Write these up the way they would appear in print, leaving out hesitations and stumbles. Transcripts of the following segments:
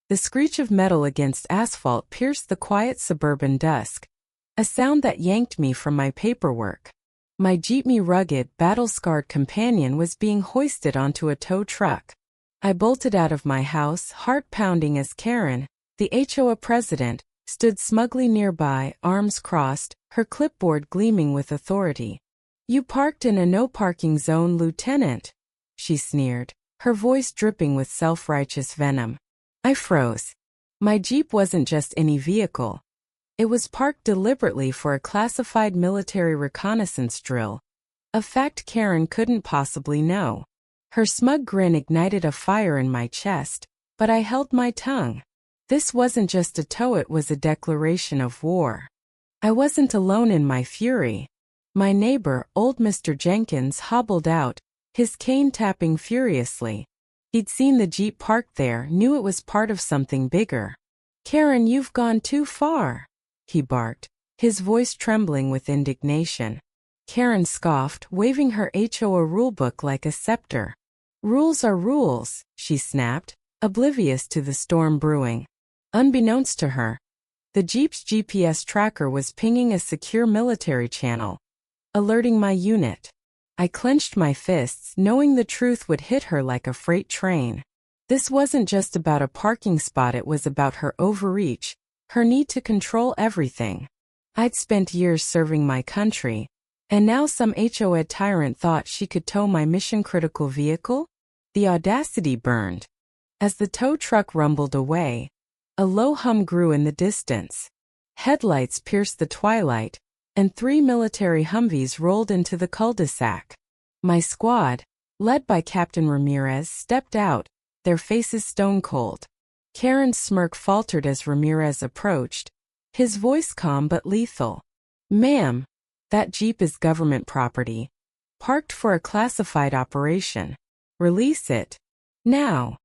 The screech of metal against asphalt pierced the quiet suburban dusk, a sound that yanked me from my paperwork. My jeepney rugged, battle-scarred companion was being hoisted onto a tow truck. I bolted out of my house, heart pounding, as Karen, the HOA president, stood smugly nearby, arms crossed, her clipboard gleaming with authority. "You parked in a no-parking zone, Lieutenant," she sneered, her voice dripping with self-righteous venom. I froze. My Jeep wasn't just any vehicle. It was parked deliberately for a classified military reconnaissance drill, a fact Karen couldn't possibly know. Her smug grin ignited a fire in my chest, but I held my tongue. This wasn't just a tow, it was a declaration of war. I wasn't alone in my fury. My neighbor, old Mr. Jenkins, hobbled out, his cane tapping furiously. He'd seen the Jeep parked there, knew it was part of something bigger. "Karen, you've gone too far," he barked, his voice trembling with indignation. Karen scoffed, waving her HOA rulebook like a scepter. "Rules are rules," she snapped, oblivious to the storm brewing. Unbeknownst to her, the Jeep's GPS tracker was pinging a secure military channel, alerting my unit. I clenched my fists, knowing the truth would hit her like a freight train. This wasn't just about a parking spot, it was about her overreach, her need to control everything. I'd spent years serving my country, and now some HOA tyrant thought she could tow my mission-critical vehicle? The audacity burned. As the tow truck rumbled away, a low hum grew in the distance. Headlights pierced the twilight, and 3 military Humvees rolled into the cul-de-sac. My squad, led by Captain Ramirez, stepped out, their faces stone-cold. Karen's smirk faltered as Ramirez approached, his voice calm but lethal. "Ma'am, that Jeep is government property, parked for a classified operation. Release it. Now."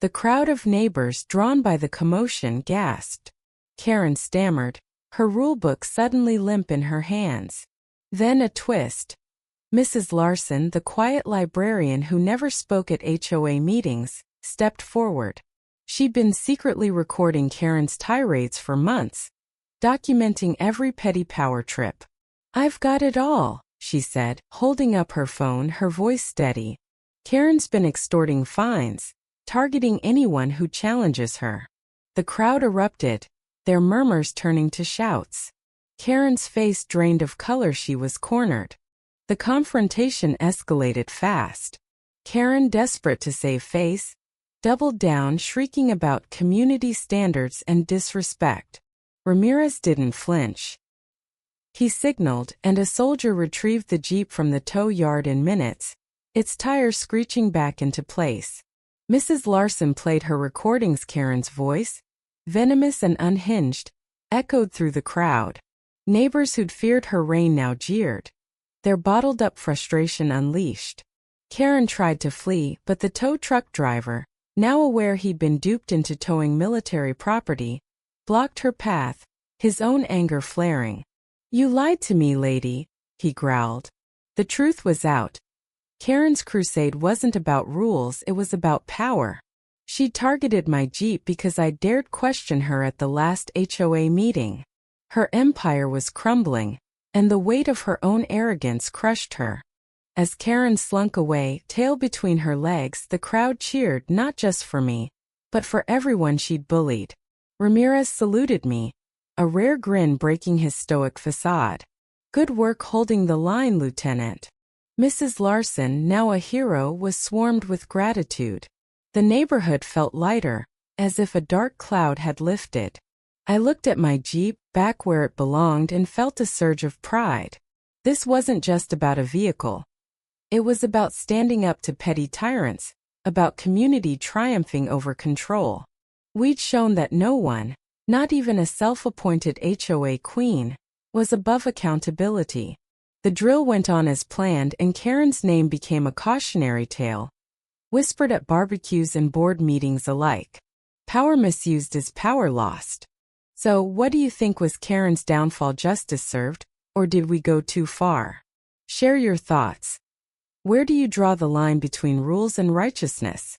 The crowd of neighbors, drawn by the commotion, gasped. Karen stammered, her rulebook suddenly limp in her hands. Then a twist. Mrs. Larson, the quiet librarian who never spoke at HOA meetings, stepped forward. She'd been secretly recording Karen's tirades for months, documenting every petty power trip. "I've got it all," she said, holding up her phone, her voice steady. "Karen's been extorting fines, targeting anyone who challenges her." The crowd erupted, their murmurs turning to shouts. Karen's face drained of color. She was cornered. The confrontation escalated fast. Karen, desperate to save face, doubled down, shrieking about community standards and disrespect. Ramirez didn't flinch. He signaled, and a soldier retrieved the Jeep from the tow yard in minutes, its tires screeching back into place. Mrs. Larson played her recordings. Karen's voice, venomous and unhinged, echoed through the crowd. Neighbors who'd feared her reign now jeered, their bottled-up frustration unleashed. Karen tried to flee, but the tow truck driver, now aware he'd been duped into towing military property, blocked her path, his own anger flaring. "You lied to me, lady," he growled. The truth was out. Karen's crusade wasn't about rules, it was about power. She targeted my Jeep because I dared question her at the last HOA meeting. Her empire was crumbling, and the weight of her own arrogance crushed her. As Karen slunk away, tail between her legs, the crowd cheered not just for me, but for everyone she'd bullied. Ramirez saluted me, a rare grin breaking his stoic facade. "Good work holding the line, Lieutenant." Mrs. Larson, now a hero, was swarmed with gratitude. The neighborhood felt lighter, as if a dark cloud had lifted. I looked at my Jeep, back where it belonged, and felt a surge of pride. This wasn't just about a vehicle. It was about standing up to petty tyrants, about community triumphing over control. We'd shown that no one, not even a self-appointed HOA queen, was above accountability. The drill went on as planned, and Karen's name became a cautionary tale, whispered at barbecues and board meetings alike. Power misused is power lost. So, what do you think was Karen's downfall? Justice served, or did we go too far? Share your thoughts. Where do you draw the line between rules and righteousness?